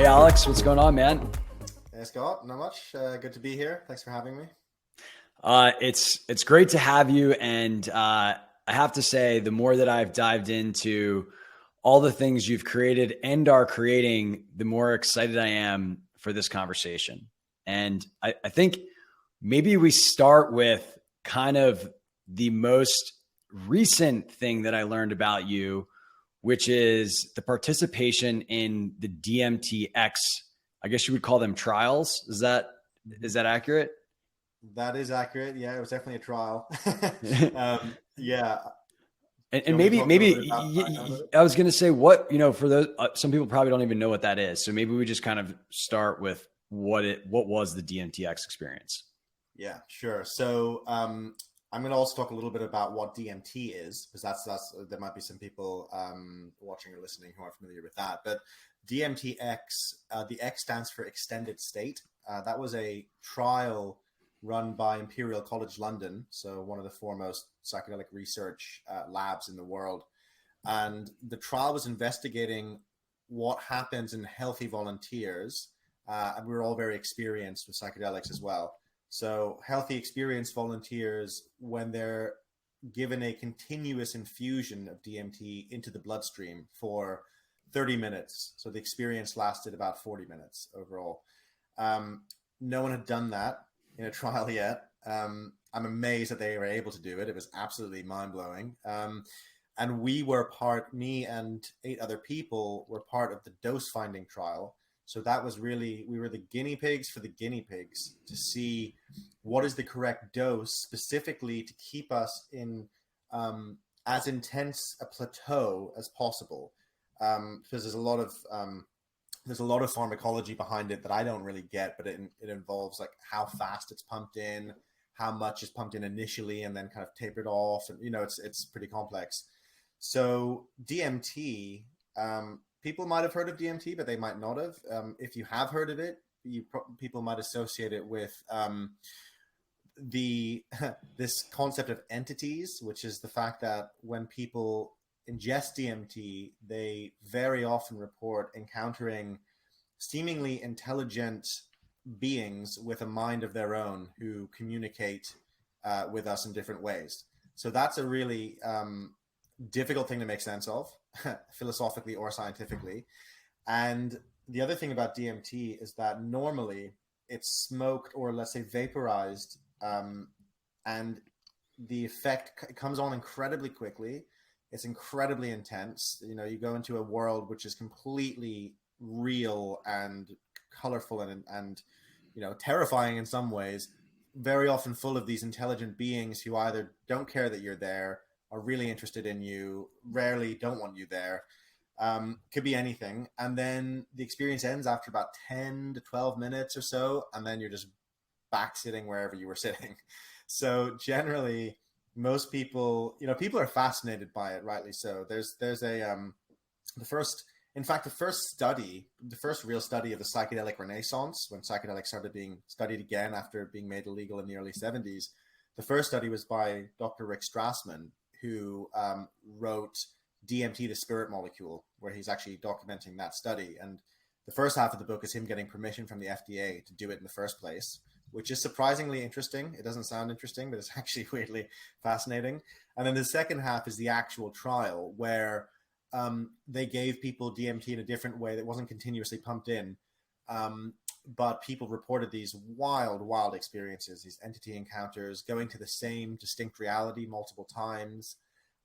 Hey Alex, what's going on, man? Hey Scott, not much. Good to be here. Thanks for having me. It's great to have you, and I have to say, the more that I've dived into all the things you've created and are creating, the more excited I am for this conversation. And I think maybe we start with kind of the most recent thing that I learned about you, which is the participation in the DMTx. I guess you would call them trials. Is that accurate? That is accurate. Yeah, it was definitely a trial. and, Yeah. Do you and want me to maybe talk a little bit about the background of it? I was going to say, what, for those, some people probably don't even know what that is. So maybe we just kind of start with what was the DMTx experience? Yeah, sure. So I'm going to also talk a little bit about what DMT is, because that's there might be some people watching or listening who aren't familiar with that. But DMTx, the X stands for extended state. That was a trial run by Imperial College London, so one of the foremost psychedelic research labs in the world. And the trial was investigating what happens in healthy volunteers. And we were all very experienced with psychedelics as well. So healthy experienced volunteers, when they're given a continuous infusion of DMT into the bloodstream for 30 minutes. So the experience lasted about 40 minutes overall. No one had done that in a trial yet. I'm amazed that they were able to do it. It was absolutely mind-blowing. And me and 8 other people were part of the dose-finding trial. So that was really, we were the guinea pigs for the guinea pigs to see what is the correct dose specifically to keep us in as intense a plateau as possible. Because there's a lot of pharmacology behind it that I don't really get, but it involves like how fast it's pumped in, how much is pumped in initially and then kind of tapered off. And, it's pretty complex. So DMT, people might have heard of DMT, but they might not have. If you have heard of it, people might associate it with this concept of entities, which is the fact that when people ingest DMT, they very often report encountering seemingly intelligent beings with a mind of their own who communicate with us in different ways. So that's a really difficult thing to make sense of, philosophically or scientifically. And the other thing about DMT is that normally it's smoked or, let's say, vaporized, and the effect comes on incredibly quickly. It's incredibly intense. You go into a world which is completely real and colorful and terrifying in some ways, very often full of these intelligent beings who either don't care that you're there, are really interested in you, rarely don't want you there. Could be anything. And then the experience ends after about 10 to 12 minutes or so, and then you're just back sitting wherever you were sitting. So generally, most people, people are fascinated by it, rightly so. There's the first real study of the psychedelic renaissance, when psychedelics started being studied again after being made illegal in the early 70s. The first study was by Dr. Rick Strassman, who wrote DMT, the spirit molecule, where he's actually documenting that study. And the first half of the book is him getting permission from the FDA to do it in the first place, which is surprisingly interesting. It doesn't sound interesting, but it's actually weirdly fascinating. And then the second half is the actual trial, where they gave people DMT in a different way that wasn't continuously pumped in. But people reported these wild experiences, these entity encounters, going to the same distinct reality multiple times.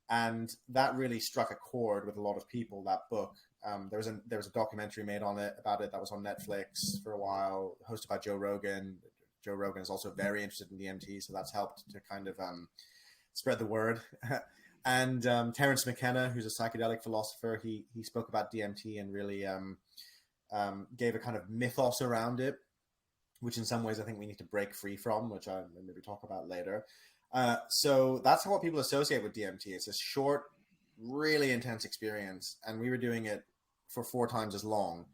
And that really struck a chord with a lot of people, that book. There was a documentary made about it that was on Netflix for a while, hosted by Joe Rogan. Joe Rogan is also very interested in DMT, so that's helped to kind of spread the word. And Terence McKenna, who's a psychedelic philosopher, he spoke about DMT and really gave a kind of mythos around it, which in some ways I think we need to break free from, which I'll maybe talk about later. So that's what people associate with DMT. It's a short, really intense experience, and we were doing it for 4 times as long.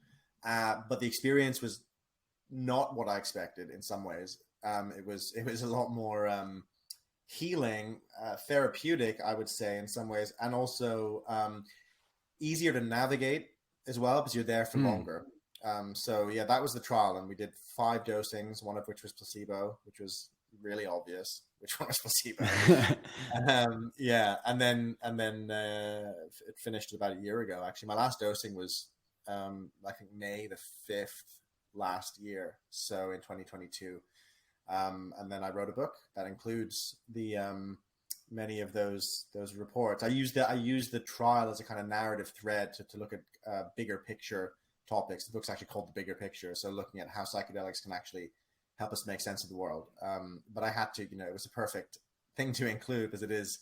But the experience was not what I expected in some ways. It was a lot more healing, therapeutic, I would say, in some ways, and also easier to navigate as well, because you're there for longer. So yeah, that was the trial, and we did 5 dosings, one of which was placebo, which was really obvious which one was placebo. Yeah, and then it finished about a year ago. Actually, my last dosing was I think May the 5th last year, so in 2022. And then I wrote a book that includes the many of those reports. I used the trial as a kind of narrative thread to look at bigger picture topics. The book's actually called The Bigger Picture, so looking at how psychedelics can actually help us make sense of the world. But I had to, it was a perfect thing to include because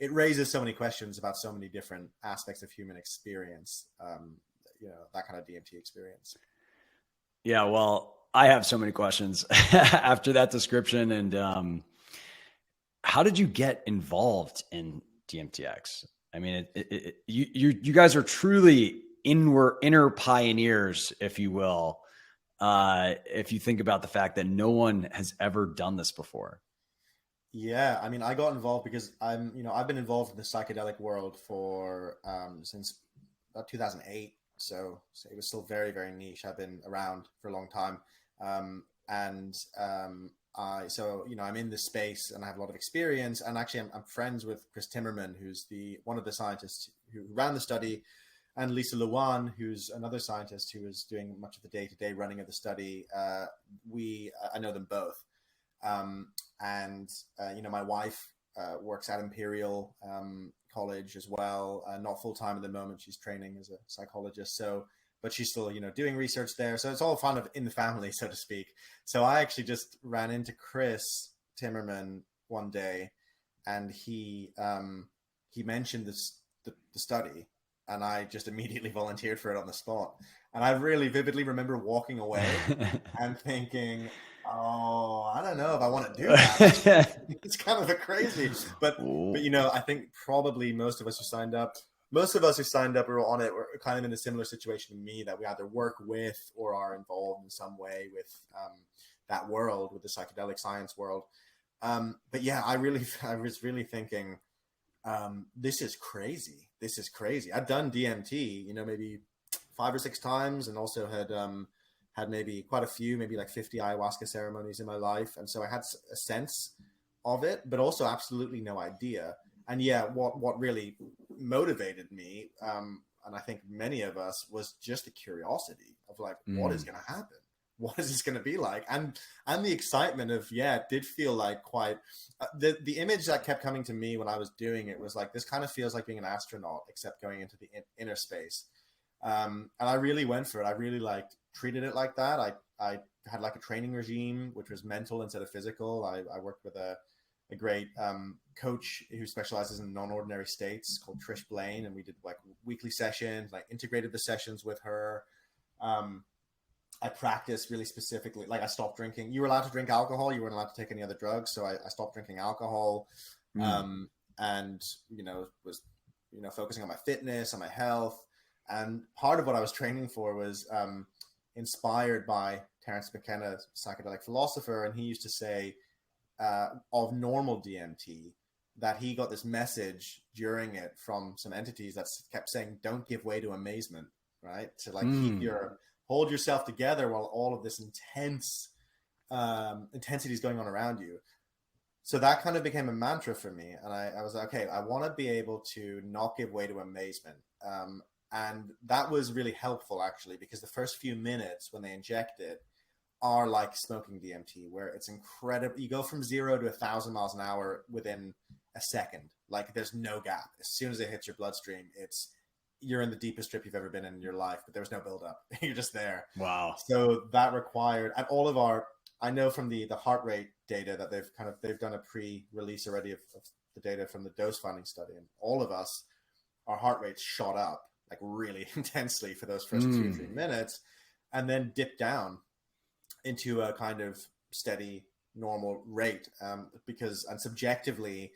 it raises so many questions about so many different aspects of human experience. That kind of DMT experience. Yeah, well, I have so many questions after that description. And how did you get involved in DMTx? I mean, you guys are truly inner pioneers, if you will. If you think about the fact that no one has ever done this before. Yeah, I mean, I got involved because I've been involved in the psychedelic world for since about 2008. So it was still very, very niche. I've been around for a long time. I'm in this space and I have a lot of experience. And actually, I'm friends with Chris Timmerman, who's one of the scientists who ran the study, and Lisa Luan, who's another scientist who is doing much of the day-to-day running of the study. I know them both. My wife works at Imperial College as well, not full-time at the moment. She's training as a psychologist. But she's still, doing research there. So it's all kind of in the family, so to speak. So I actually just ran into Chris Timmerman one day, and he mentioned the study, and I just immediately volunteered for it on the spot. And I really vividly remember walking away and thinking, oh, I don't know if I want to do that. It's kind of a crazy, but I think probably most of us who signed up or on it were kind of in a similar situation to me, that we either work with or are involved in some way with that world, with the psychedelic science world. But yeah, I was really thinking, this is crazy. This is crazy. I'd done DMT, maybe 5 or 6 times, and also had maybe quite a few, maybe like 50 ayahuasca ceremonies in my life. And so I had a sense of it, but also absolutely no idea. And yeah, what really motivated me, and I think many of us, was just the curiosity of like, what is going to happen? What is this going to be like? And the excitement of, it did feel like quite, the image that kept coming to me when I was doing it was like, this kind of feels like being an astronaut, except going into the inner space. And I really went for it. I really treated it like that. I had like a training regime, which was mental instead of physical. I worked with a great coach who specializes in non-ordinary states called Trish Blaine, and we did like weekly sessions. I integrated the sessions with her. I practiced really specifically, like I stopped drinking. You were allowed to drink alcohol. You weren't allowed to take any other drugs. So I stopped drinking alcohol, and was focusing on my fitness, on my health. And part of what I was training for was inspired by Terence McKenna, psychedelic philosopher, and he used to say of normal DMT that he got this message during it from some entities that kept saying, "Don't give way to amazement," right? To hold yourself together while all of this intensity is going on around you. So that kind of became a mantra for me, and I was like, okay, I want to be able to not give way to amazement. And that was really helpful, actually, because the first few minutes when they inject it are like smoking DMT, where it's incredible. You go from 0 to 1,000 miles an hour within a second. Like there's no gap. As soon as it hits your bloodstream, you're in the deepest trip you've ever been in your life, but there was no buildup. You're just there. Wow. So that required, and all of I know from the heart rate data that they've done a pre-release already of the data from the dose finding study, and all of us, our heart rates shot up like really intensely for those first 2 or 3 minutes, and then dipped down into a kind of steady, normal rate. Because subjectively,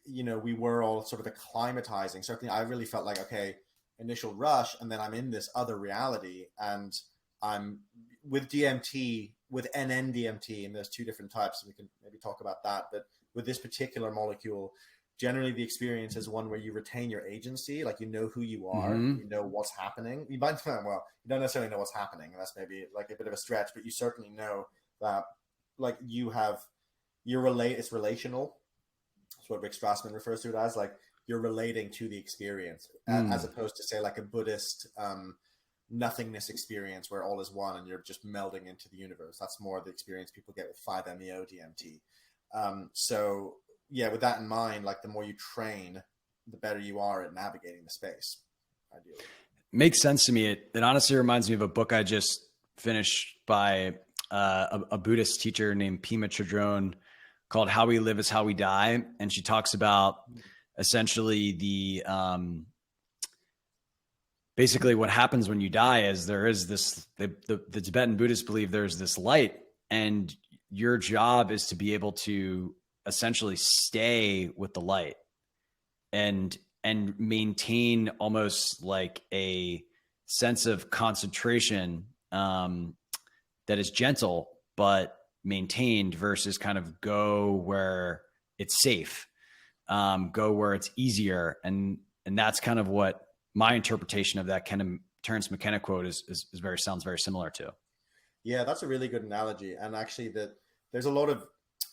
we were all sort of acclimatizing. Certainly, I really felt like, okay, initial rush, and then I'm in this other reality, and I'm with DMT, with NN-DMT, and there's 2 different types. We can maybe talk about that, but with this particular molecule, generally the experience is one where you retain your agency, like you know who you are, Mm-hmm. you know what's happening. You might, well, you don't necessarily know what's happening, and that's maybe like a bit of a stretch, but you certainly know that like it's relational. That's what Rick Strassman refers to it as, like you're relating to the experience, as Mm. opposed to say like a Buddhist nothingness experience where all is one and you're just melding into the universe. That's more the experience people get with 5-MeO DMT. So yeah, with that in mind, like the more you train, the better you are at navigating the space, ideally. Makes sense to me. It honestly reminds me of a book I just finished by a Buddhist teacher named Pema Chodron called How We Live is How We Die. And she talks about essentially basically what happens when you die is there is this, the Tibetan Buddhists believe there's this light, and your job is to be able to essentially stay with the light and maintain almost like a sense of concentration that is gentle but maintained, versus kind of go where it's safe, go where it's easier, and that's kind of what my interpretation of that kind of Terence McKenna quote is sounds very similar to. Yeah, that's a really good analogy, and actually that there's a lot of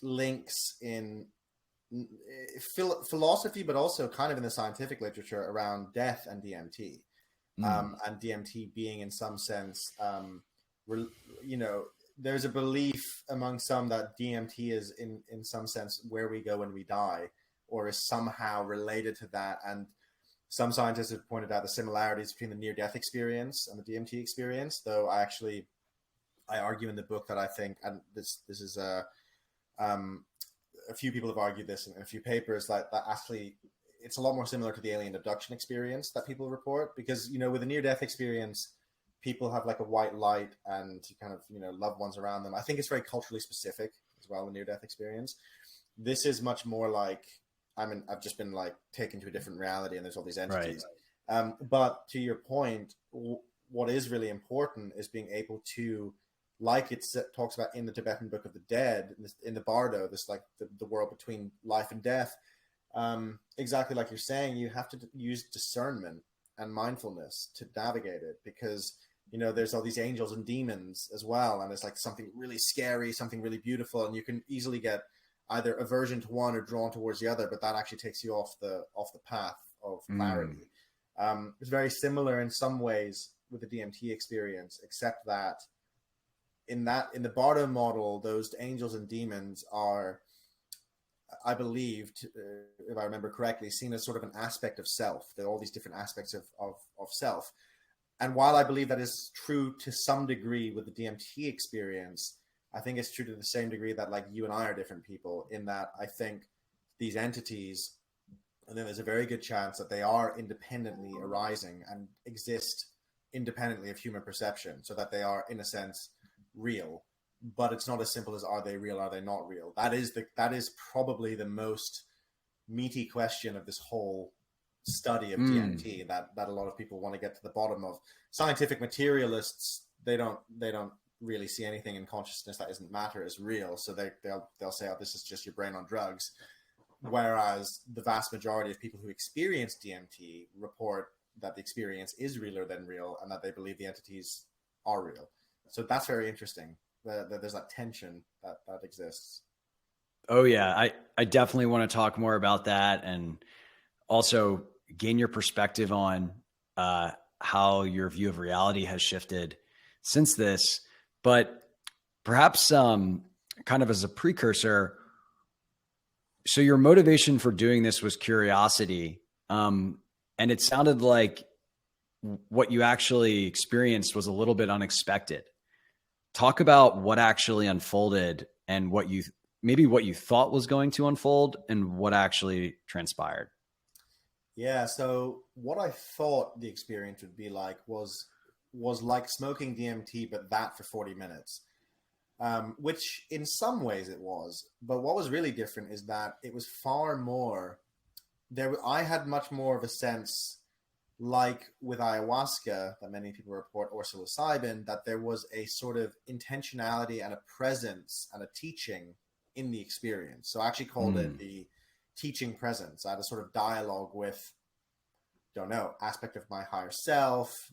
links in philosophy, but also kind of in the scientific literature around death and DMT, and DMT being in some sense, you know, there's a belief among some that DMT is in some sense where we go when we die, or is somehow related to that. And some scientists have pointed out the similarities between the near-death experience and the DMT experience, though I argue in the book that I think, and this is a few people have argued this in a few papers, that actually it's a lot more similar to the alien abduction experience that people report, because, you know, with a near-death experience, people have like a white light and kind of, you know, loved ones around them. I think it's very culturally specific as well, the near-death experience. This is much more like, I've just been like taken to a different reality and there's all these entities. Right. But to your point, what is really important is being able to, like it talks about in the Tibetan Book of the Dead, in the Bardo, this like the world between life and death. Exactly like you're saying, you have to use discernment and mindfulness to navigate it, because, you know, there's all these angels and demons as well, and it's like something really scary, something really beautiful, and you can easily get either aversion to one or drawn towards the other, but that actually takes you off the path of clarity. It's very similar in some ways with the DMT experience, except that in the Bardo model, those angels and demons are, I believe, if I remember correctly, seen as sort of an aspect of self. There are all these different aspects of self. And while I believe that is true to some degree with the DMT experience, I think it's true to the same degree that like you and I are different people, in that I think these entities, and then there's a very good chance that they are independently arising and exist independently of human perception, so that they are, in a sense, real. But it's not as simple as are they real, are they not real? That is probably the most meaty question of this whole study of DMT that a lot of people want to get to the bottom of. Scientific materialists, they don't really see anything in consciousness that isn't matter as real, so they'll say, oh, this is just your brain on drugs. Whereas the vast majority of people who experience DMT report that the experience is realer than real, and that they believe the entities are real. So that's very interesting. There's that tension that exists. Oh yeah, I definitely want to talk more about that, and also gain your perspective on how your view of reality has shifted since this. But perhaps kind of as a precursor, so your motivation for doing this was curiosity, and it sounded like what you actually experienced was a little bit unexpected. Talk about what actually unfolded, and what you thought was going to unfold, and what actually transpired. Yeah, so what I thought the experience would be like was like smoking DMT, but that for 40 minutes, which in some ways it was. But what was really different is that it was far more there. I had much more of a sense, like with ayahuasca, that many people report, or psilocybin, that there was a sort of intentionality and a presence and a teaching in the experience. So I actually called it the teaching presence. I had a sort of dialogue with, don't know, aspect of my higher self,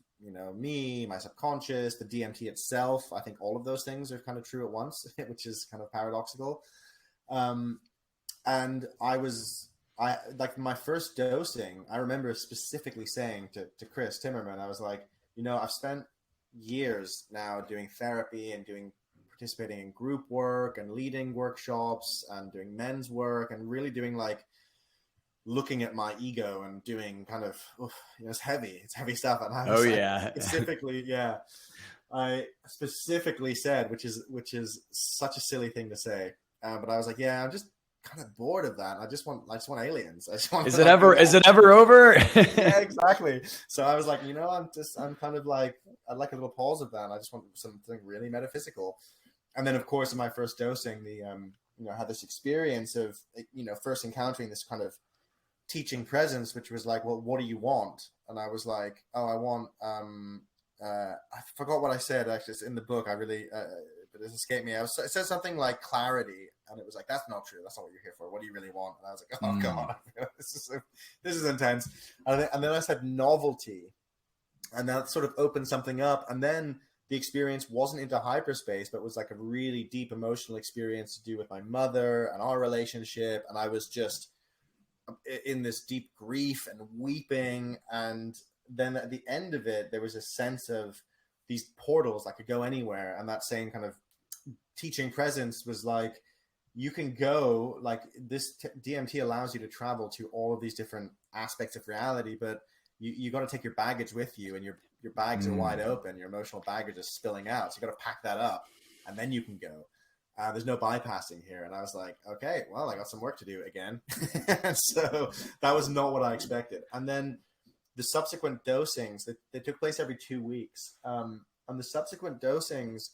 me, my subconscious, the DMT itself. I think all of those things are kind of true at once, which is kind of paradoxical. And I like my first dosing, I remember specifically saying to Chris Timmerman, I was like, I've spent years now doing therapy and participating in group work and leading workshops and doing men's work and really doing like looking at my ego and doing kind of, it's heavy stuff. And I was I specifically said, which is such a silly thing to say. But I was like, yeah, I'm just kind of bored of that. I just want aliens. I just want. Is it ever over? Yeah, exactly. So I was like, I'm kind of like, I'd like a little pause of that. And I just want something really metaphysical. And then, of course, in my first dosing, I had this experience of, first encountering this kind of teaching presence, which was like, well, what do you want? And I was like, oh, I want, I forgot what I said. Actually, it's in the book. I really, but it escaped me. It said something like clarity, and it was like, that's not true. That's not what you're here for. What do you really want? And I was like, oh God, this is intense. And then I said novelty, and that sort of opened something up. And then the experience wasn't into hyperspace, but was like a really deep emotional experience to do with my mother and our relationship. And I was just in this deep grief and weeping. And then at the end of it, there was a sense of these portals that could go anywhere. And that same kind of teaching presence was like, you can go, like this DMT allows you to travel to all of these different aspects of reality, but you got to take your baggage with you, and your bags are wide open. Your emotional baggage is spilling out. So you got to pack that up, and then you can go. There's no bypassing here. And I was like, okay, well, I got some work to do again. So that was not what I expected. And then the subsequent dosings, they took place every 2 weeks. And the subsequent dosings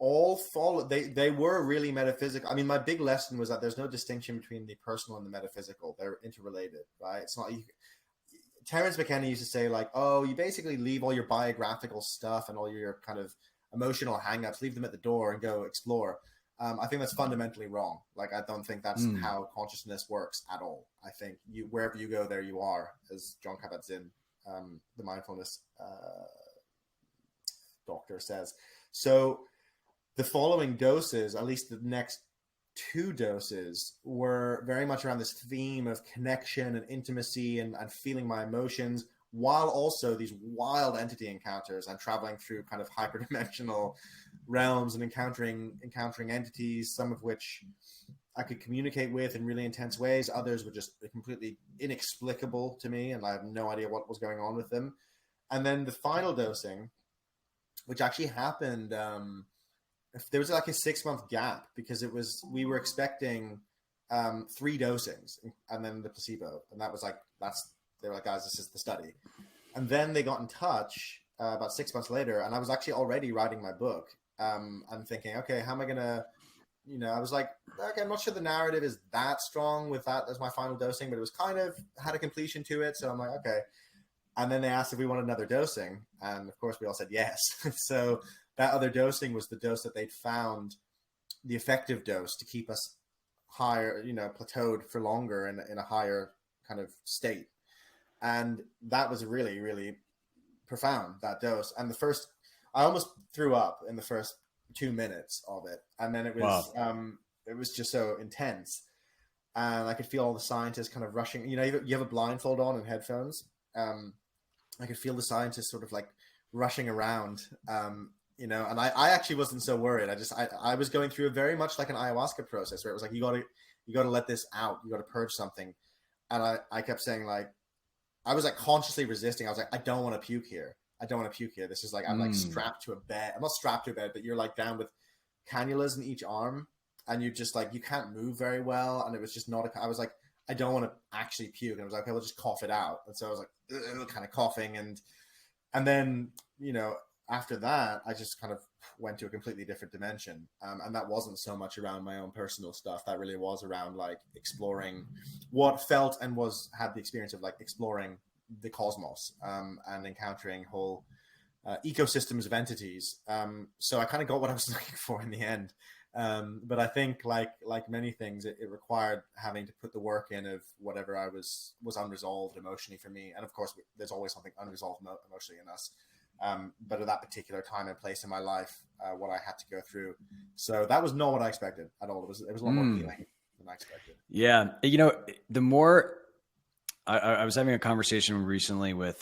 all followed, they were really metaphysical. I mean, my big lesson was that there's no distinction between the personal and the metaphysical. They're interrelated, right? It's not, Terence McKenna used to say like, oh, you basically leave all your biographical stuff and all your kind of emotional hangups, leave them at the door and go explore. I think that's fundamentally wrong. Like, I don't think that's how consciousness works at all. I think wherever you go, there you are, as John Kabat-Zinn, the mindfulness doctor, says. So the following doses, at least the next 2 doses, were very much around this theme of connection and intimacy and feeling my emotions, while also these wild entity encounters and traveling through kind of hyperdimensional realms and encountering entities, some of which I could communicate with in really intense ways. Others were just completely inexplicable to me, and I have no idea what was going on with them. And then the final dosing, which actually happened, there was like a 6-month gap, because we were expecting 3 dosings and then the placebo. And that was like, they were like, guys, this is the study. And then they got in touch about 6 months later, and I was actually already writing my book. I'm thinking, okay, how am I going to, I was like, okay, I'm not sure the narrative is that strong with that as my final dosing, but it was kind of had a completion to it. So I'm like, okay. And then they asked if we wanted another dosing. And of course we all said yes. So that other dosing was the dose that they'd found the effective dose to keep us higher, plateaued for longer in a higher kind of state. And that was really, really profound, that dose. And I almost threw up in the first 2 minutes of it. And then it was, it was just so intense. And I could feel all the scientists kind of rushing, you have a blindfold on and headphones. I could feel the scientists sort of like rushing around, and I actually wasn't so worried. I was going through very much like an ayahuasca process, where it was like, you got to let this out. You got to purge something. And I kept saying, like, I was like consciously resisting. I was like, I don't want to puke here. I don't want to puke here. This is like, I'm like strapped to a bed. I'm not strapped to a bed, but you're like down with cannulas in each arm, and you just like, you can't move very well. And it was just I was like, I don't want to actually puke. And I was like, okay, we'll just cough it out. And so I was like, kind of coughing. And then, after that, I just kind of went to a completely different dimension. And that wasn't so much around my own personal stuff. That really was around like exploring what felt and had the experience of like exploring the cosmos, and encountering whole ecosystems of entities. So I kind of got what I was looking for in the end. But I think like many things, it required having to put the work in of whatever I was unresolved emotionally for me. And of course, there's always something unresolved emotionally in us. But at that particular time and place in my life, what I had to go through. So that was not what I expected at all. It was a lot more healing than I expected. Yeah. You know, the more I was having a conversation recently with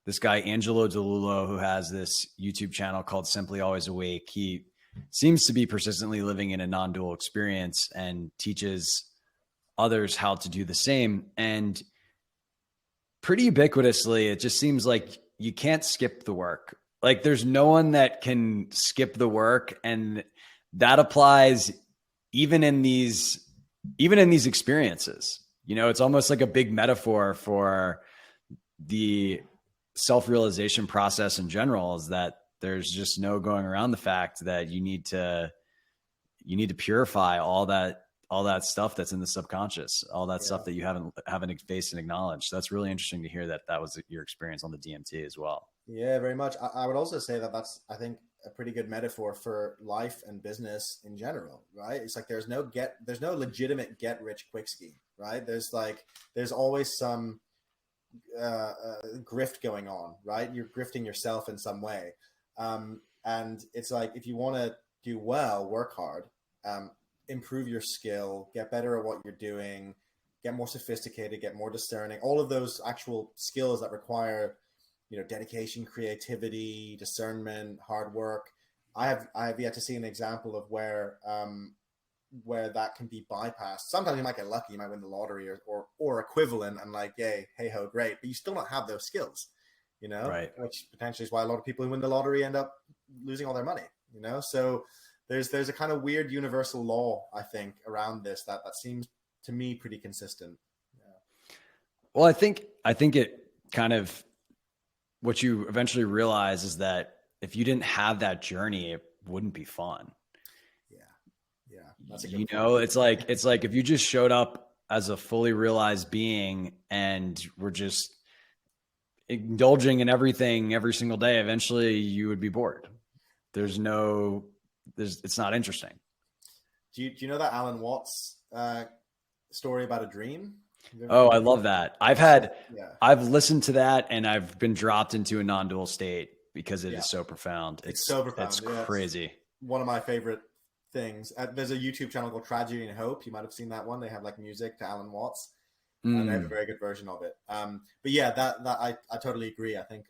this guy, Angelo DeLulo, who has this YouTube channel called Simply Always Awake. He seems to be persistently living in a non-dual experience and teaches others how to do the same. And pretty ubiquitously, it just seems like you can't skip the work. Like there's no one that can skip the work. And that applies even in these experiences. You know, it's almost like a big metaphor for the self-realization process in general, is that there's just no going around the fact that you need to purify all that stuff that's in the subconscious, all that stuff that you haven't faced and acknowledged. So that's really interesting to hear that was your experience on the DMT as well. Yeah, very much. I would also say that that's, I think, a pretty good metaphor for life and business in general, right? It's like there's no legitimate get rich quick scheme, right? There's always some grift going on, right? You're grifting yourself in some way. And it's like, if you want to do well, work hard, improve your skill, get better at what you're doing, get more sophisticated, get more discerning, all of those actual skills that require, you know, dedication, creativity, discernment, hard work. I have yet to see an example of where that can be bypassed. Sometimes you might get lucky, you might win the lottery or equivalent, and like, yay, hey ho, great, but you still don't have those skills, you know, right? Which potentially is why a lot of people who win the lottery end up losing all their money, you know. So there's a kind of weird universal law, I think, around this that seems to me pretty consistent. Yeah. Well, I think it kind of, what you eventually realize is that if you didn't have that journey, it wouldn't be fun. Yeah. That's a good point. It's like if you just showed up as a fully realized being and were just indulging in everything every single day, eventually you would be bored. It's not interesting. Do you know that Alan Watts story about a dream? Oh, I love that. I've listened to that and I've been dropped into a non-dual state because it is so profound. It's so profound. It's crazy. It's one of my favorite things. There's a YouTube channel called Tragedy and Hope. You might've seen that one. They have like music to Alan Watts. And they have a very good version of it. But yeah, that I totally agree. I think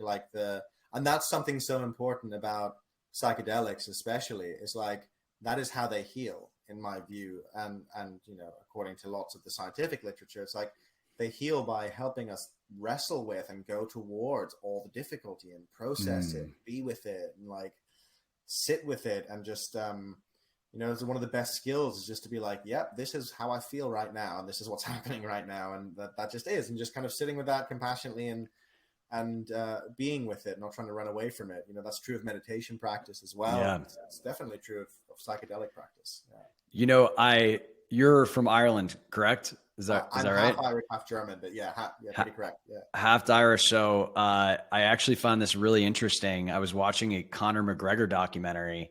and that's something so important about psychedelics, especially, is like, that is how they heal, in my view. And you know, according to lots of the scientific literature, it's like they heal by helping us wrestle with and go towards all the difficulty and process it, be with it, and like sit with it, and just you know, it's one of the best skills is just to be like, yep, this is how I feel right now, and this is what's happening right now, and that just is, and just kind of sitting with that compassionately and being with it, not trying to run away from it. You know, that's true of meditation practice as well. Yeah. It's definitely true of psychedelic practice. Yeah. You know, you're from Ireland, correct? Is that right? I'm half Irish, half German, but pretty correct. Yeah. Half Irish. So I actually found this really interesting. I was watching a Conor McGregor documentary,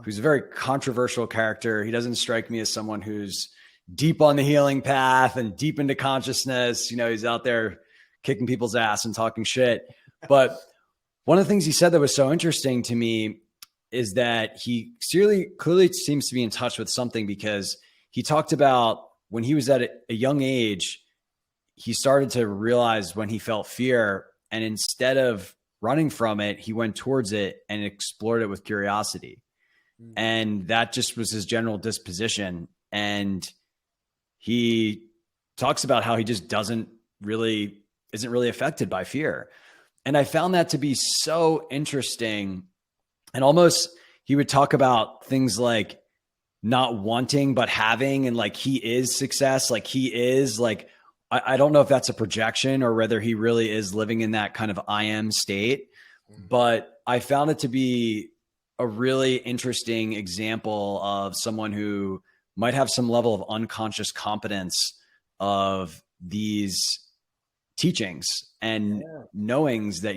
who's a very controversial character. He doesn't strike me as someone who's deep on the healing path and deep into consciousness. You know, he's out there kicking people's ass and talking shit. But one of the things he said that was so interesting to me is that he clearly seems to be in touch with something, because he talked about when he was at a young age, he started to realize when he felt fear, and instead of running from it, he went towards it and explored it with curiosity. And that just was his general disposition. And he talks about how he just isn't really affected by fear. And I found that to be so interesting. And almost he would talk about things like not wanting, but having, and like he is success. Like he is like, I don't know if that's a projection or whether he really is living in that kind of I am state, but I found it to be a really interesting example of someone who might have some level of unconscious competence of these teachings and knowings that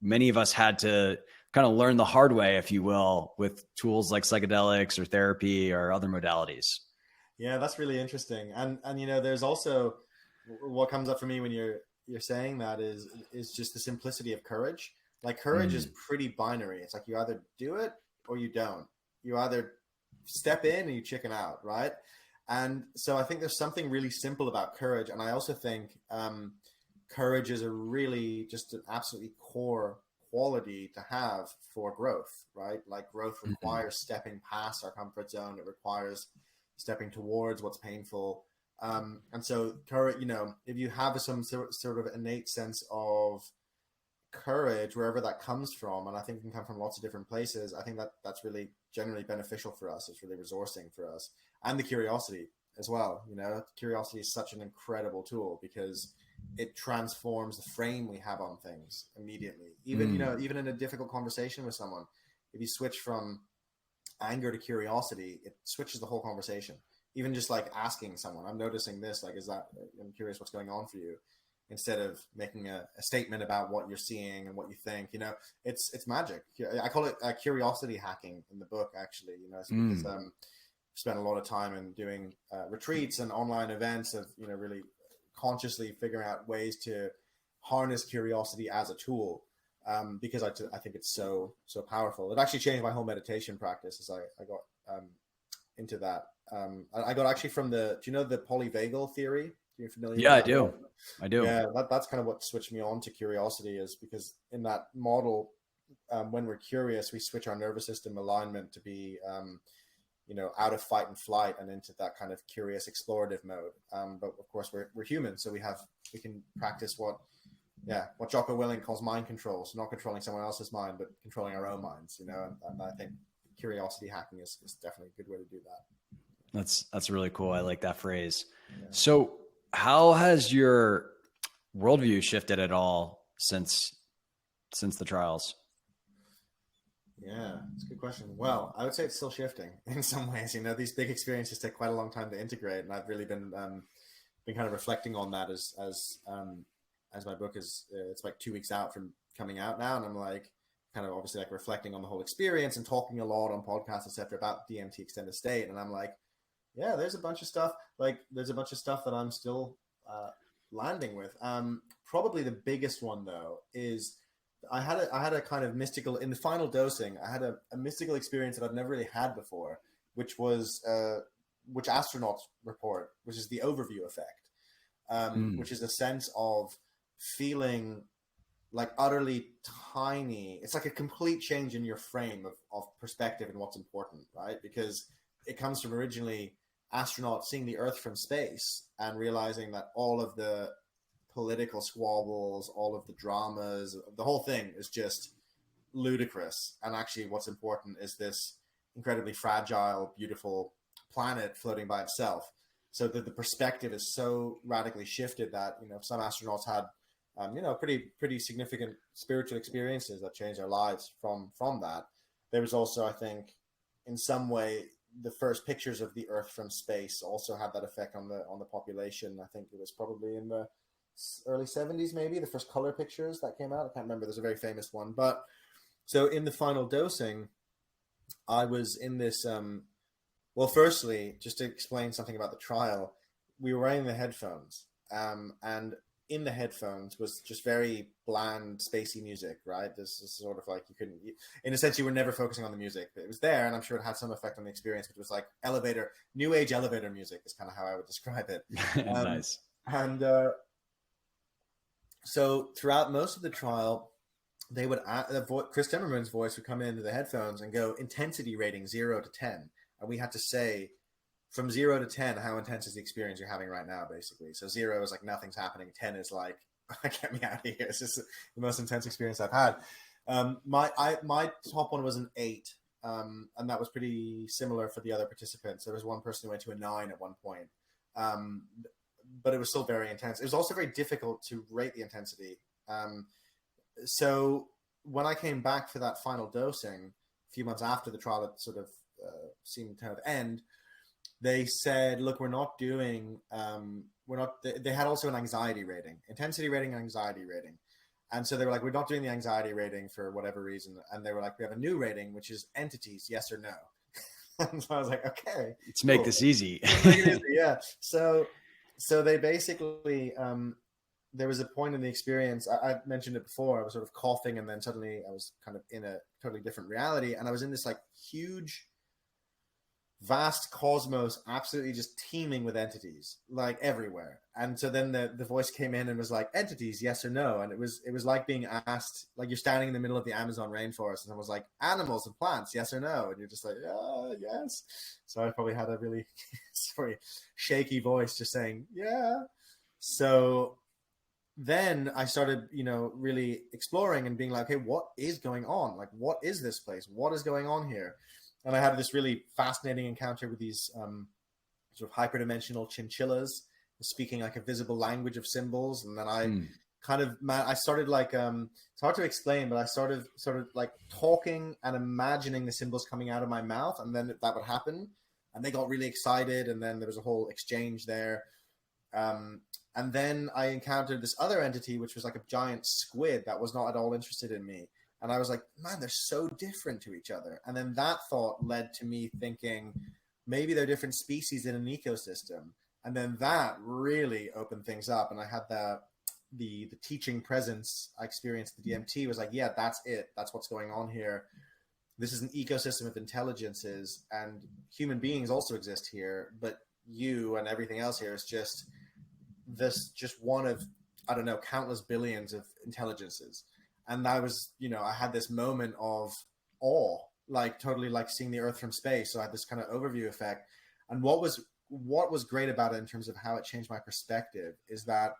many of us had to kind of learn the hard way, if you will, with tools like psychedelics or therapy or other modalities. Yeah, that's really interesting. And there's also what comes up for me when you're saying that is just the simplicity of courage. Like courage is Mm. pretty binary. It's like you either do it or you don't. You either step in and you chicken out, right? And so I think there's something really simple about courage. And I also think courage is a really just an absolutely core quality to have for growth, right? Like growth Mhm. requires stepping past our comfort zone. It requires stepping towards what's painful. And so courage, if you have some sort of innate sense of courage, wherever that comes from, and I think it can come from lots of different places, I think that's really generally beneficial for us. It's really resourcing for us. And the curiosity as well. Curiosity is such an incredible tool because it transforms the frame we have on things immediately. Even, Mm. even in a difficult conversation with someone, if you switch from anger to curiosity, it switches the whole conversation. Even just like asking someone, I'm noticing this, like, I'm curious what's going on for you, instead of making a statement about what you're seeing and what you think. It's magic. I call it curiosity hacking in the book, actually. Because Mm. spent a lot of time in doing retreats and online events of really consciously figuring out ways to harness curiosity as a tool, because I think it's so powerful. It actually changed my whole meditation practice as I got into that. I got actually from do you know the polyvagal theory? Are you familiar Yeah, with I that do. model? I do. Yeah, that's kind of what switched me on to curiosity, is because in that model, when we're curious, we switch our nervous system alignment to be out of fight and flight and into that kind of curious explorative mode. But of course, we're human, so we can practice what Jocko Willing calls mind control. So not controlling someone else's mind, but controlling our own minds. And I think curiosity hacking is definitely a good way to do that. That's really cool. I like that phrase. Yeah. So, how has your worldview shifted at all since the trials? Yeah, it's a good question. Well, I would say it's still shifting in some ways. These big experiences take quite a long time to integrate, and I've really been kind of reflecting on that as my book is it's like 2 weeks out from coming out now, and I'm like kind of obviously like reflecting on the whole experience and talking a lot on podcasts, etc., about DMT extended state, and I'm like, yeah, there's a bunch of stuff. Like, there's a bunch of stuff that I'm still landing with. Probably the biggest one though is I had a kind of mystical in the final dosing. I had a mystical experience that I've never really had before, which was which astronauts report, which is the overview effect, Mm. which is a sense of feeling like utterly tiny. It's like a complete change in your frame of perspective and what's important, right? Because it comes from originally astronauts seeing the Earth from space and realizing that all of the political squabbles, all of the dramas, the whole thing is just ludicrous. And actually, what's important is this incredibly fragile, beautiful planet floating by itself. So that the perspective is so radically shifted that some astronauts had pretty significant spiritual experiences that changed their lives from that. There was also, I think, in some way, the first pictures of the Earth from space also had that effect on the population. I think it was probably in the early 70s, maybe the first color pictures that came out. I can't remember. There's a very famous one. But so in the final dosing, I was in this. Well, firstly, just to explain something about the trial, we were wearing the headphones, and in the headphones was just very bland, spacey music, right? This is sort of like in a sense, you were never focusing on the music, but it was there, and I'm sure it had some effect on the experience. But it was like new age elevator music is kind of how I would describe it. Um, Nice. and So throughout most of the trial, they would Chris Timmerman's voice would come into the headphones and go intensity rating 0 to 10, and we had to say from 0 to 10 how intense is the experience you're having right now, basically. So 0 is like nothing's happening, 10 is like get me out of here. It's just the most intense experience I've had. My top one was an 8, and that was pretty similar for the other participants. There was one person who went to a 9 at one point. Um, but it was still very intense. It was also very difficult to rate the intensity. So when I came back for that final dosing, a few months after the trial had sort of seemed to have end, they said, "Look, we're not doing. We're not." They had also an anxiety rating, intensity rating, and anxiety rating, And so they were like, we're not doing the anxiety rating for whatever reason. And they were like, we have a new rating, which is entities, yes or no. And so I was like, okay, let's make this easy. Let's make it easy. Yeah. So they basically, there was a point in the experience, I mentioned it before, I was sort of coughing, and then suddenly I was kind of in a totally different reality. And I was in this like huge, vast cosmos, absolutely just teeming with entities, like everywhere. And so then the voice came in and was like, entities, yes or no? And it was like being asked, like you're standing in the middle of the Amazon rainforest, and I was like, animals and plants, yes or no? And you're just like, yes. So I probably had a really shaky voice just saying, yeah. So then I started, really exploring and being like, okay, what is going on? Like, what is this place? What is going on here? And I had this really fascinating encounter with these sort of hyperdimensional chinchillas speaking like a visible language of symbols. And then I started like, it's hard to explain, but I started like talking and imagining the symbols coming out of my mouth. And then that would happen. And they got really excited. And then there was a whole exchange there. And then I encountered this other entity, which was like a giant squid that was not at all interested in me. And I was like, man, they're so different to each other. And then that thought led to me thinking, maybe they're different species in an ecosystem. And then that really opened things up. And I had the teaching presence I experienced the DMT was like, yeah, that's it. That's what's going on here. This is an ecosystem of intelligences, and human beings also exist here. But you and everything else here is just one of, I don't know, countless billions of intelligences. And I was, I had this moment of awe, like totally like seeing the Earth from space. So I had this kind of overview effect. And what was great about it in terms of how it changed my perspective is that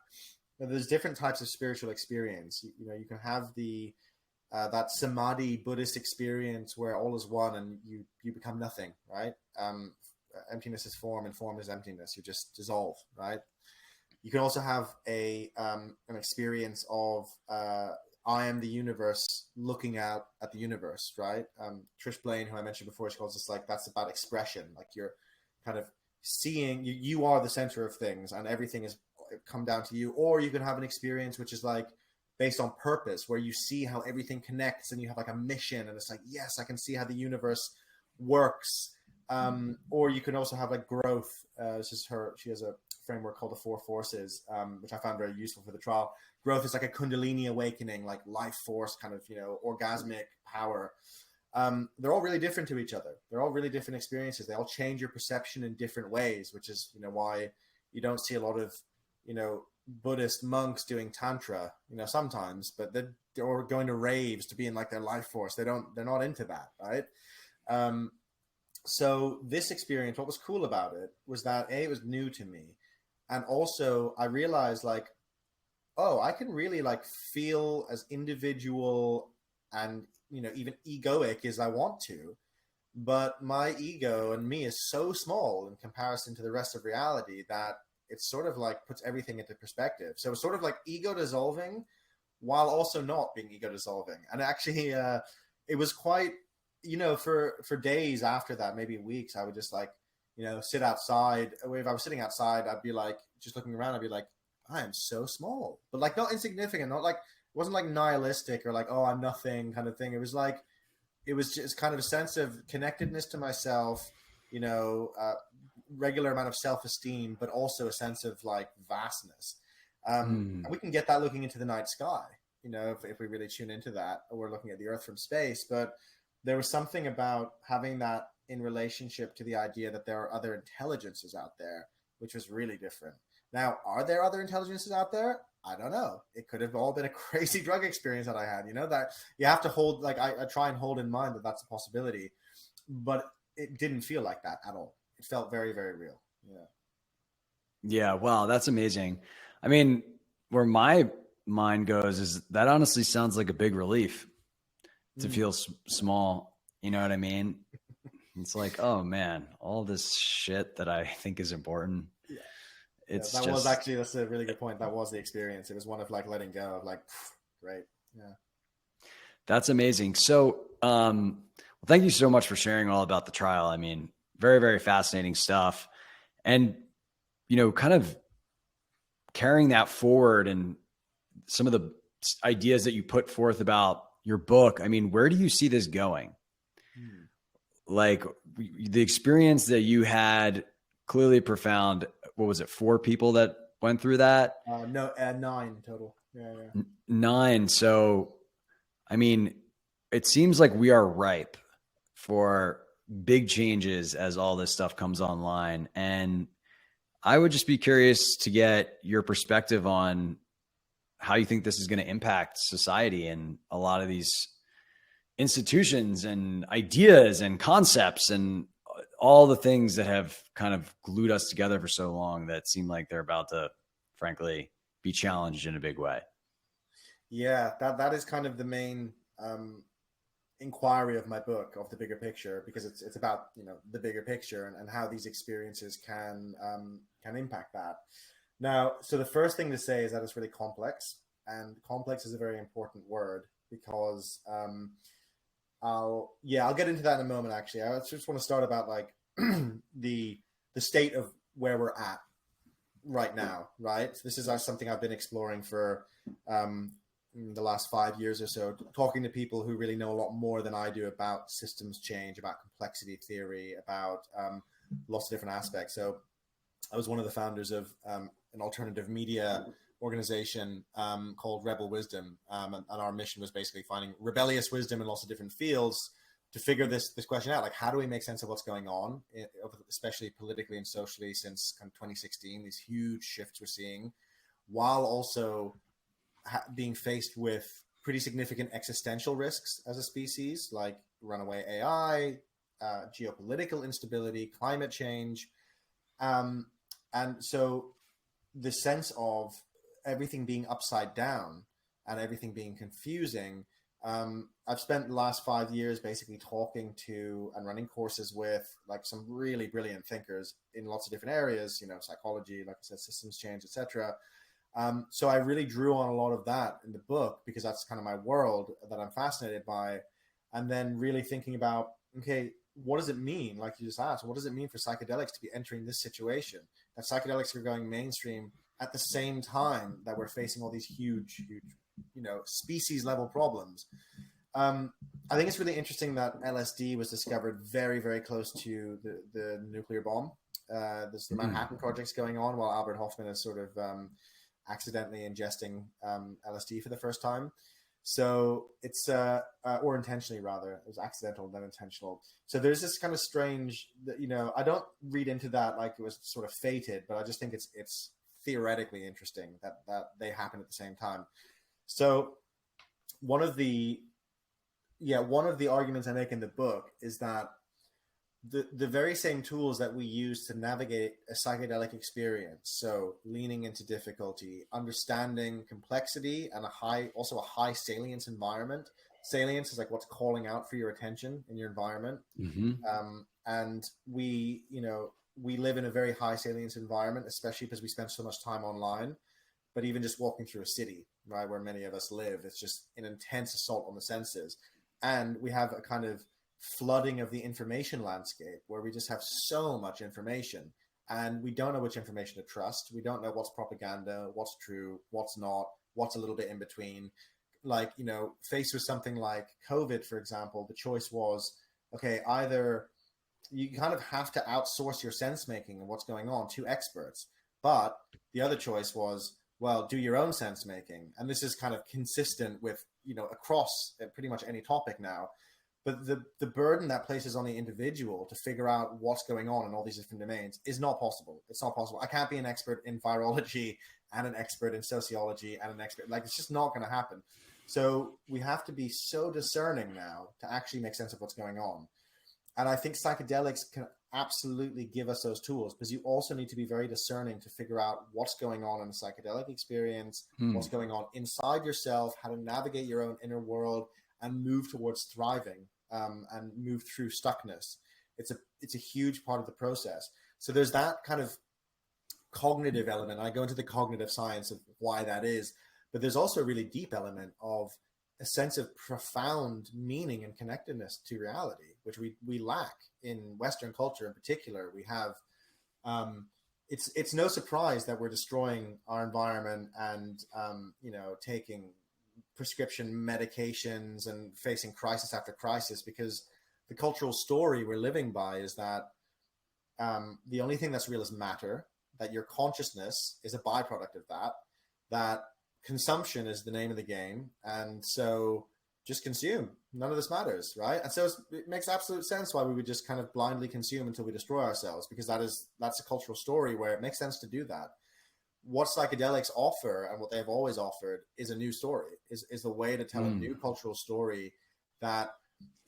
there's different types of spiritual experience. You can have that samadhi Buddhist experience where all is one and you become nothing, right? Emptiness is form and form is emptiness. You just dissolve, right? You can also have an experience of I am the universe looking out at the universe, right? Trish Blaine, who I mentioned before, she calls this like, that's about expression. Like you're kind of seeing, you are the center of things and everything is come down to you. Or you can have an experience which is like based on purpose, where you see how everything connects and you have like a mission and it's like, yes, I can see how the universe works. Or you can also have like growth. She has a framework called the Four Forces, which I found very useful for the trial. Growth is like a Kundalini awakening, like life force kind of, orgasmic power. They're all really different to each other. They're all really different experiences. They all change your perception in different ways, which is, why you don't see a lot of, Buddhist monks doing tantra, sometimes, but they're going to raves to be in like their life force. They're not into that, right? So this experience, what was cool about it was that it was new to me. And also I realized like, oh, I can really like feel as individual and, even egoic as I want to, but my ego and me is so small in comparison to the rest of reality that it sort of like puts everything into perspective. So it's sort of like ego dissolving while also not being ego dissolving. And actually, it was quite, for days after that, maybe weeks, I would just like, sit outside. If I was sitting outside, I'd be like, just looking around, I'd be like, I am so small, but like not insignificant, not like, it wasn't like nihilistic or like, oh, I'm nothing kind of thing. It was like, it was just kind of a sense of connectedness to myself, regular amount of self-esteem, but also a sense of like vastness. And we can get that looking into the night sky, if we really tune into that, or we're looking at the Earth from space. But there was something about having that in relationship to the idea that there are other intelligences out there, which was really different. Now, are there other intelligences out there? I don't know. It could have all been a crazy drug experience that I had, that you have to hold, like I try and hold in mind that that's a possibility, but it didn't feel like that at all. It felt very, very real. Yeah. Yeah. Wow. That's amazing. I mean, where my mind goes is that honestly sounds like a big relief to feel small. You know what I mean? It's like, oh man, all this shit that I think is important. Yeah. It's that's a really good point. That was the experience. It was one of like letting go of like, great. Yeah. That's amazing. So, well, thank you so much for sharing all about the trial. I mean, very, very fascinating stuff. And, kind of carrying that forward and some of the ideas that you put forth about your book, I mean, where do you see this going? Hmm. Like the experience that you had, clearly profound. What was it? 4 people that went through that? No, 9 total. Yeah, yeah. 9. So, I mean, it seems like we are ripe for big changes as all this stuff comes online. And I would just be curious to get your perspective on how you think this is going to impact society and a lot of these institutions and ideas and concepts and all the things that have kind of glued us together for so long that seem like they're about to, frankly, be challenged in a big way. Yeah, that is kind of the main inquiry of my book, of the bigger picture, because it's about, you know, the bigger picture and how these experiences can impact that. Now, so the first thing to say is that it's really complex, and complex is a very important word because I'll get into that in a moment. Actually, I just want to start about like the state of where we're at right now. Right, this is something I've been exploring for the last 5 years or so, talking to people who really know a lot more than I do about systems change, about complexity theory, about lots of different aspects. So I was one of the founders of an alternative media organization called Rebel Wisdom, and our mission was basically finding rebellious wisdom in lots of different fields to figure this question out. Like, how do we make sense of what's going on, especially politically and socially, since kind of 2016, these huge shifts we're seeing, while also being faced with pretty significant existential risks as a species, like runaway AI, geopolitical instability, climate change. And so the sense of everything being upside down and everything being confusing. I've spent the last 5 years basically talking to and running courses with like some really brilliant thinkers in lots of different areas, you know, psychology, like I said, systems change, etc. So I really drew on a lot of that in the book because that's kind of my world that I'm fascinated by. And then really thinking about, okay, what does it mean? Like you just asked, what does it mean for psychedelics to be entering this situation? That psychedelics are going mainstream at the same time that we're facing all these huge, you know, species level problems. I think it's really interesting that LSD was discovered very, very close to the nuclear bomb. There's the Manhattan Project's going on while Albert Hoffman is sort of accidentally ingesting LSD for the first time. So it's, or intentionally rather, it was accidental and then intentional. So there's this kind of strange, you know, I don't read into that like it was sort of fated, but I just think it's theoretically interesting that they happen at the same time. So one of the arguments I make in the book is that the very same tools that we use to navigate a psychedelic experience, so leaning into difficulty, understanding complexity, and also a high salience environment. Salience is like what's calling out for your attention in your environment. And we live in a very high salience environment, especially because we spend so much time online. But even just walking through a city, right, where many of us live, it's just an intense assault on the senses. And we have a kind of flooding of the information landscape where we just have so much information and we don't know which information to trust. We don't know what's propaganda, what's true, what's not, what's a little bit in between. Like, you know, faced with something like COVID, for example, the choice was, okay, either you kind of have to outsource your sense making and what's going on to experts, but the other choice was, well, do your own sense making. And this is kind of consistent with, you know, across pretty much any topic now. But the burden that places on the individual to figure out what's going on in all these different domains is not possible. It's not possible. I can't be an expert in virology and an expert in sociology and an expert. Like, it's just not going to happen. So we have to be so discerning now to actually make sense of what's going on. And I think psychedelics can absolutely give us those tools, because you also need to be very discerning to figure out what's going on in the psychedelic experience, what's going on inside yourself, how to navigate your own inner world, and move towards thriving, and move through stuckness. It's a huge part of the process. So there's that kind of cognitive element. I go into the cognitive science of why that is, but there's also a really deep element of a sense of profound meaning and connectedness to reality, which we lack in Western culture in particular. We have, it's no surprise that we're destroying our environment and, you know, taking prescription medications and facing crisis after crisis, because the cultural story we're living by is that the only thing that's real is matter, that your consciousness is a byproduct of that, that consumption is the name of the game. And so just consume. None of this matters, right? And so it makes absolute sense why we would just kind of blindly consume until we destroy ourselves, because that's a cultural story where it makes sense to do that. What psychedelics offer, and what they've always offered, is a new story, is the way to tell a new cultural story that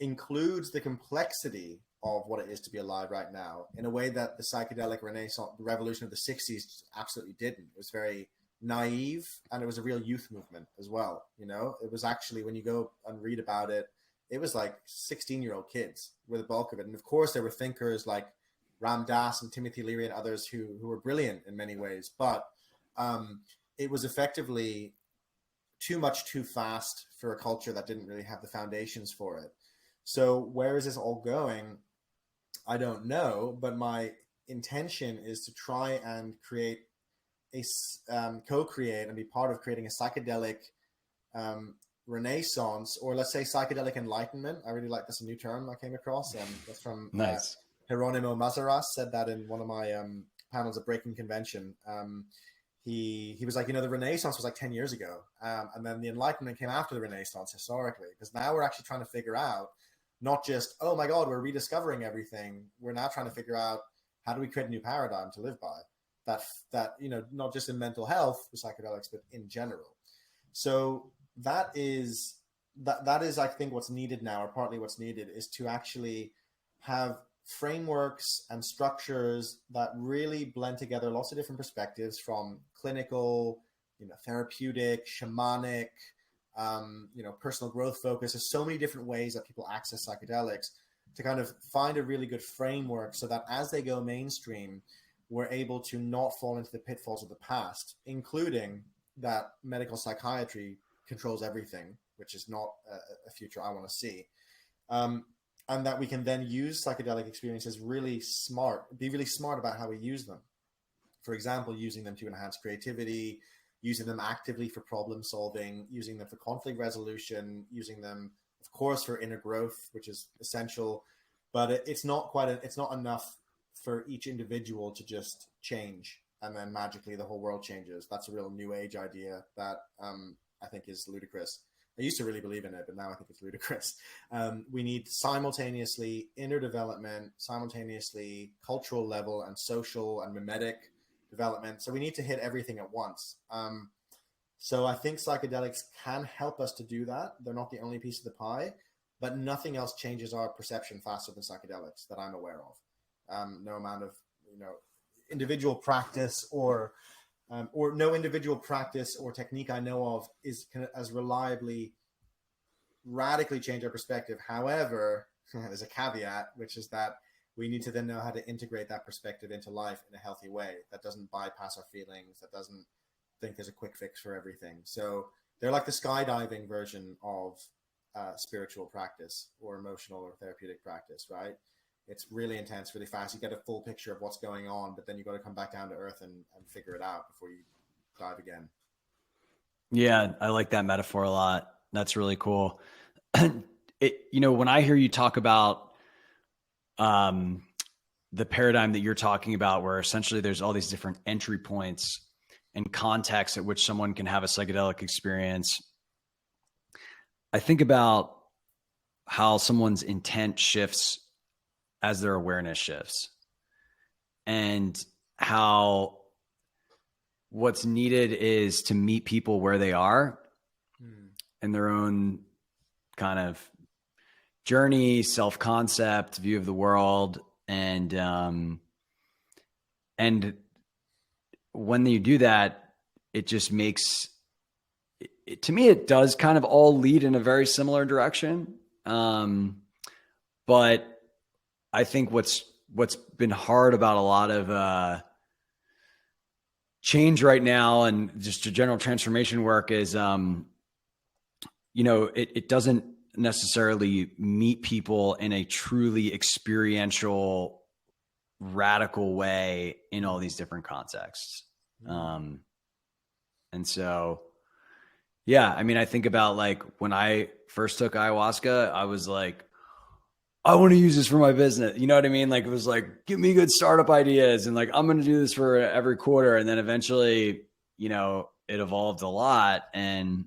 includes the complexity of what it is to be alive right now in a way that the psychedelic renaissance, the revolution of the 60s absolutely didn't. It was very naive, and it was a real youth movement as well. You know, it was actually, when you go and read about it, it was like 16-year-old kids were the bulk of it. And of course there were thinkers like Ram Dass and Timothy Leary and others who were brilliant in many ways, but it was effectively too much too fast for a culture that didn't really have the foundations for it. So where is this all going? I don't know, but my intention is to try and create co-create and be part of creating a psychedelic renaissance, or let's say psychedelic enlightenment. I really like this, a new term I came across. That's from Nice. Hieronymo Mazaras said that in one of my panels at Breaking Convention. He was like, you know, the Renaissance was like 10 years ago. And then the Enlightenment came after the Renaissance historically, because now we're actually trying to figure out not just, oh my God, we're rediscovering everything. We're now trying to figure out, how do we create a new paradigm to live by that, you know, not just in mental health with psychedelics, but in general. So that is, I think, what's needed now, or partly what's needed, is to actually have frameworks and structures that really blend together lots of different perspectives, from clinical, you know, therapeutic, shamanic, you know, personal growth focus. There's so many different ways that people access psychedelics, to kind of find a really good framework so that as they go mainstream, we're able to not fall into the pitfalls of the past, including that medical psychiatry controls everything, which is not a future I want to see. And that we can then use psychedelic experiences be really smart about how we use them. For example, using them to enhance creativity, using them actively for problem solving, using them for conflict resolution, using them, of course, for inner growth, which is essential. But it's not enough for each individual to just change and then magically the whole world changes. That's a real new age idea that I think is ludicrous. I used to really believe in it, but now I think it's ludicrous. We need simultaneously inner development, simultaneously cultural level and social and mimetic development. So we need to hit everything at once. So I think psychedelics can help us to do that. They're not the only piece of the pie, but nothing else changes our perception faster than psychedelics that I'm aware of. No amount of, you know, individual practice or no individual practice or technique I know of can as reliably radically change our perspective. However, there's a caveat, which is that we need to then know how to integrate that perspective into life in a healthy way that doesn't bypass our feelings, that doesn't think there's a quick fix for everything. So they're like the skydiving version of spiritual practice or emotional or therapeutic practice, right? It's really intense, really fast. You get a full picture of what's going on, but then you got to come back down to earth and figure it out before you dive again. Yeah, I like that metaphor a lot. That's really cool. You know, when I hear you talk about the paradigm that you're talking about, where essentially there's all these different entry points and contexts at which someone can have a psychedelic experience, I think about how someone's intent shifts as their awareness shifts, and how what's needed is to meet people where they are in their own kind of journey, self-concept, view of the world. And when you do that, it just makes it, to me, it does kind of all lead in a very similar direction. But I think what's been hard about a lot of change right now and just general transformation work is, you know, it doesn't necessarily meet people in a truly experiential, radical way in all these different contexts. And so, Yeah. I mean, I think about like when I first took ayahuasca, I was like, I want to use this for my business. You know what I mean? Like it was like, give me good startup ideas and like, I'm going to do this for every quarter. And then eventually, it evolved a lot. And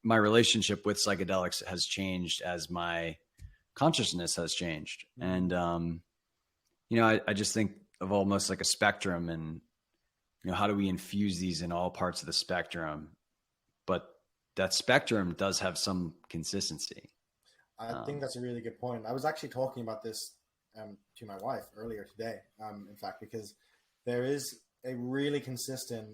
my relationship with psychedelics has changed as my consciousness has changed. And, I just think of almost like a spectrum and, how do we infuse these in all parts of the spectrum? But that spectrum does have some consistency. I think that's a really good point. I was actually talking about this to my wife earlier today, in fact, because there is a really consistent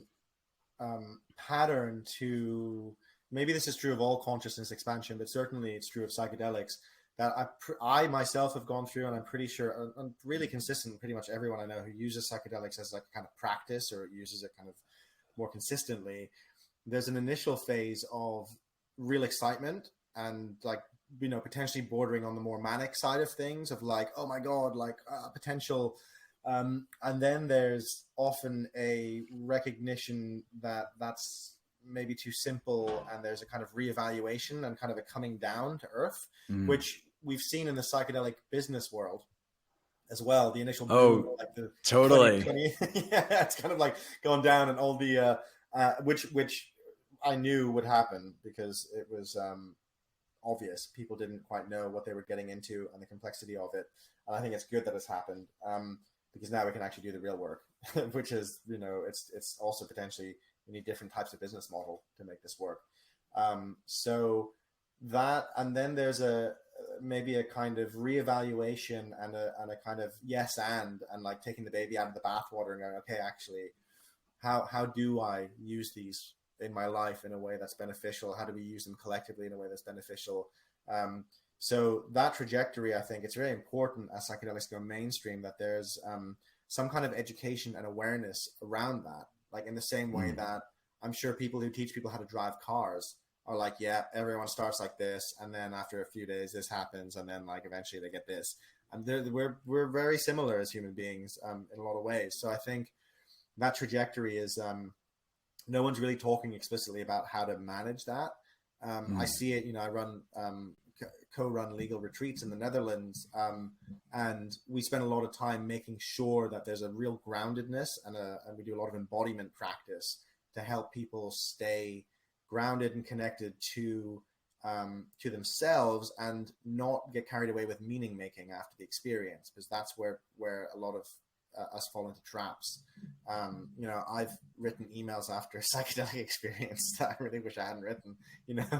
pattern to, maybe this is true of all consciousness expansion, but certainly it's true of psychedelics, that I myself have gone through, and I'm pretty sure I'm really consistent. Pretty much everyone I know who uses psychedelics as like a kind of practice or uses it kind of more consistently, there's an initial phase of real excitement and like, potentially bordering on the more manic side of things of like, oh my God, like potential. And then there's often a recognition that that's maybe too simple. And there's a kind of reevaluation and kind of a coming down to earth, which we've seen in the psychedelic business world as well. The initial boom, like the totally. 2020, yeah, it's kind of like going down and all the, which I knew would happen because it was, obvious. People didn't quite know what they were getting into and the complexity of it. And I think it's good that it's happened because now we can actually do the real work, which is, it's also potentially we need different types of business model to make this work. So that, and then there's maybe a kind of reevaluation and a kind of yes and like taking the baby out of the bathwater and going, okay, actually, how do I use these in my life in a way that's beneficial? How do we use them collectively in a way that's beneficial? So that trajectory, I think it's very important as psychedelics go mainstream that there's some kind of education and awareness around that. Like in the same way that I'm sure people who teach people how to drive cars are like, yeah, everyone starts like this. And then after a few days, this happens. And then like eventually they get this. And we're very similar as human beings in a lot of ways. So I think that trajectory is, no one's really talking explicitly about how to manage that. I see it, I run, co-run legal retreats in the Netherlands. And we spend a lot of time making sure that there's a real groundedness and we do a lot of embodiment practice to help people stay grounded and connected to themselves and not get carried away with meaning making after the experience, because that's where a lot of us fall into traps. I've written emails after a psychedelic experience that I really wish I hadn't written.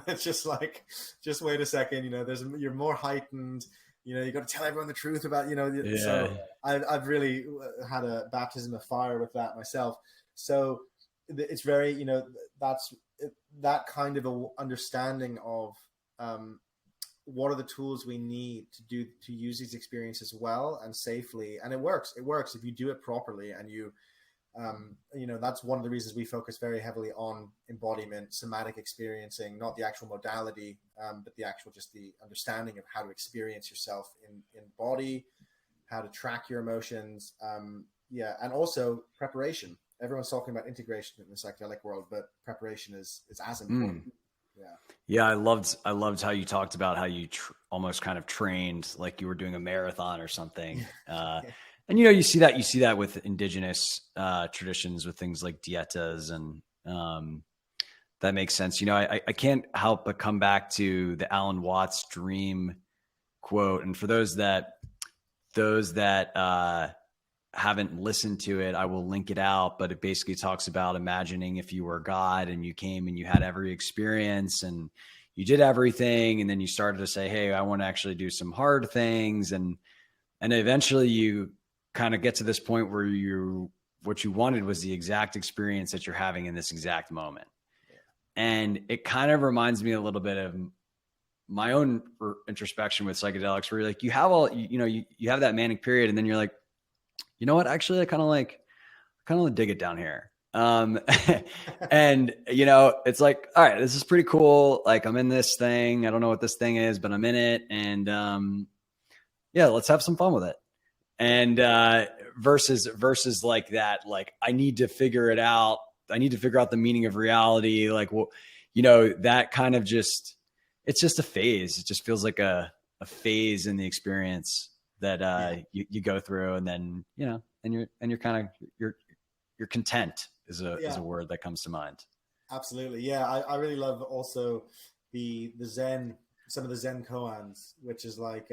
It's just like, just wait a second. You're more heightened. You got to tell everyone the truth about. Yeah. So I've really had a baptism of fire with that myself. So it's very, that's that kind of a understanding of what are the tools we need to use these experiences well and safely. And it works if you do it properly. And you that's one of the reasons we focus very heavily on embodiment, somatic experiencing, not the actual modality, but the actual, just the understanding of how to experience yourself in body, how to track your emotions. And also preparation. Everyone's talking about integration in the psychedelic world, but preparation is as important. Yeah. I loved how you talked about how you almost kind of trained like you were doing a marathon or something. And, you see that with indigenous traditions with things like dietas and that makes sense. I can't help but come back to the Alan Watts dream quote. And for those that haven't listened to it, I will link it out, but it basically talks about imagining if you were God and you came and you had every experience and you did everything. And then you started to say, hey, I want to actually do some hard things. And eventually you kind of get to this point where what you wanted was the exact experience that you're having in this exact moment. And it kind of reminds me a little bit of my own introspection with psychedelics, where you're like, you have you have that manic period. And then you're like, you know what? Actually, I kind of dig it down here. And it's like, all right, this is pretty cool. Like I'm in this thing. I don't know what this thing is, but I'm in it. And, let's have some fun with it. And, versus like that, like I need to figure it out. I need to figure out the meaning of reality. Like, well, that kind of it's just a phase. It just feels like a phase in the experience that you go through, and then, and you're kind of, you're content is a word that comes to mind. Absolutely. Yeah. I really love also the Zen, some of the Zen koans, which is like,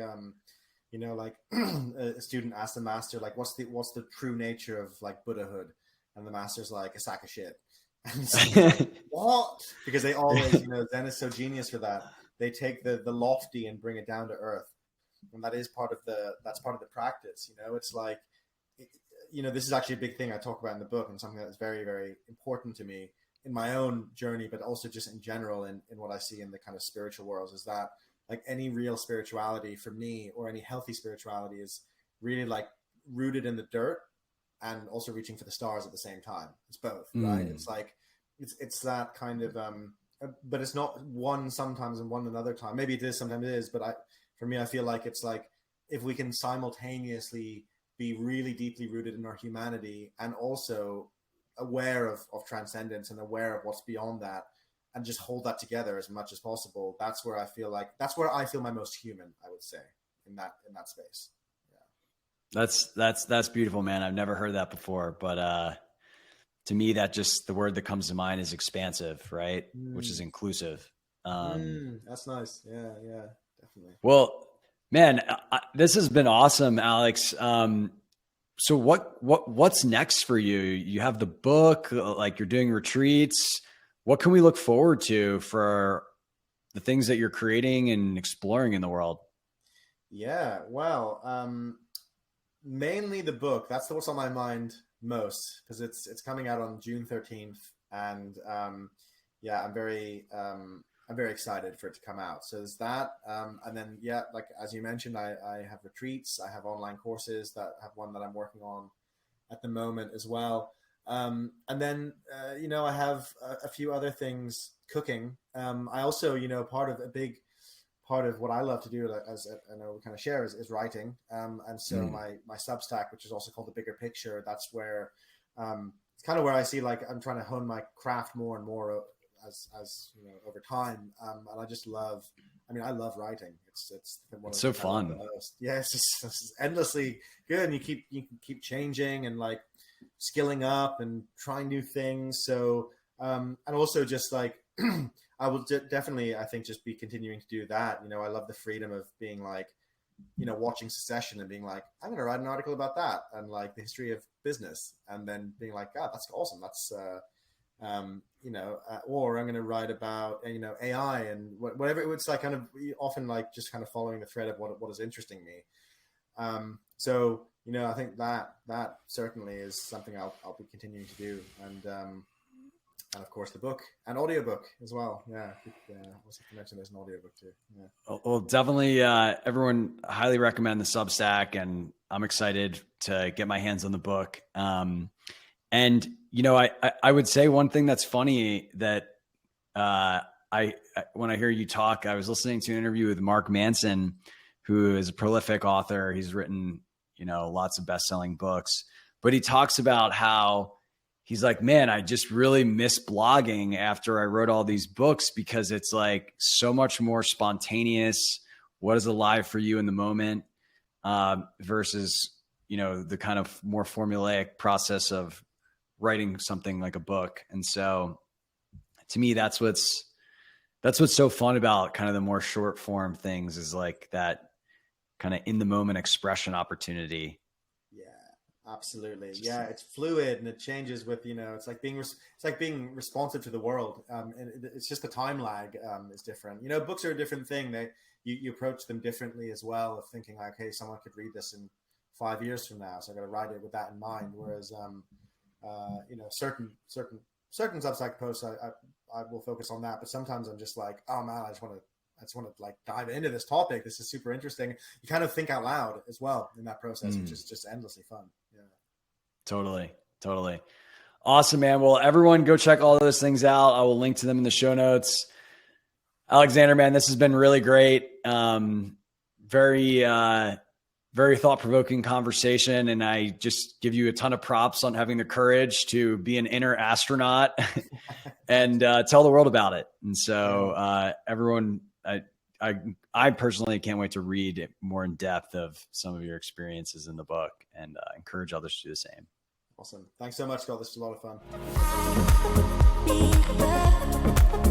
like a student asks the master, like, what's the true nature of like Buddhahood? And the master's like, a sack of shit. And it's like, what? Because they always, Zen is so genius for that. They take the lofty and bring it down to earth. And that's part of the practice. It's like, this is actually a big thing I talk about in the book, and something that's very, very important to me in my own journey, but also just in general in what I see in the kind of spiritual worlds, is that like any real spirituality for me, or any healthy spirituality, is really like rooted in the dirt and also reaching for the stars at the same time. It's both, right? It's like, it's that kind of, but it's not one sometimes and one another time. Maybe it is, sometimes it is, but for me, I feel like it's like, if we can simultaneously be really deeply rooted in our humanity and also aware of transcendence and aware of what's beyond that, and just hold that together as much as possible, that's where I feel my most human, I would say, in that space. Yeah. That's beautiful, man. I've never heard that before, but to me, that just, the word that comes to mind is expansive, right? Which is inclusive. That's nice. Yeah, definitely. Well, man, this has been awesome, Alex. So what's next for you? You have the book, like you're doing retreats. What can we look forward to for the things that you're creating and exploring in the world? Yeah, well, mainly the book. That's what's on my mind most, because it's coming out on June 13th, and I'm very excited for it to come out. So there's that, and then like as you mentioned, I have retreats, I have online courses, that have one that I'm working on at the moment as well, and then I have a few other things cooking. I also, a big part of what I love to do, as I know we kind of share, is writing. And so my Substack, which is also called The Bigger Picture, that's where it's kind of where I see like I'm trying to hone my craft more and more as over time. And I just love, I love writing. It's so fun. Yeah, it's endlessly good, and you can keep changing and like skilling up and trying new things. So and also just like I will definitely, I think, just be continuing to do that. I love the freedom of being like, watching Succession and being like, I'm going to write an article about that and like the history of business, and then being like, God, that's awesome. That's, or I'm going to write about, AI and whatever. It's like kind of often like just kind of following the thread of what is interesting me. So, I think that certainly is something I'll be continuing to do. And of course the book and audiobook as well. Yeah. Also to mention there's an audiobook too. Yeah. Well, definitely, everyone, highly recommend the Substack, and I'm excited to get my hands on the book. And, I would say one thing that's funny that, when I hear you talk, I was listening to an interview with Mark Manson, who is a prolific author. He's written, lots of best-selling books, but he talks about how he's like, man, I just really miss blogging after I wrote all these books, because it's like so much more spontaneous. What is alive for you in the moment, versus, the kind of more formulaic process of writing something like a book. And so to me, that's what's so fun about kind of the more short form things, is like that kind of in the moment expression opportunity. Absolutely. Yeah. It's fluid and it changes with, it's like being responsive to the world. And it's just the time lag is different. Books are a different thing. You approach them differently as well, of thinking like, hey, someone could read this in 5 years from now, so I got to write it with that in mind. Whereas, certain Substack posts, I will focus on that, but sometimes I'm just like, oh man, I just want to like dive into this topic. This is super interesting. You kind of think out loud as well in that process, which is just endlessly fun. Yeah. Totally. Awesome, man. Well, everyone go check all those things out. I will link to them in the show notes. Alexander, man, this has been really great. Very very thought-provoking conversation, and I just give you a ton of props on having the courage to be an inner astronaut and tell the world about it. And so everyone, I personally can't wait to read more in depth of some of your experiences in the book, and encourage others to do the same. Awesome. Thanks so much, Scott. This was a lot of fun.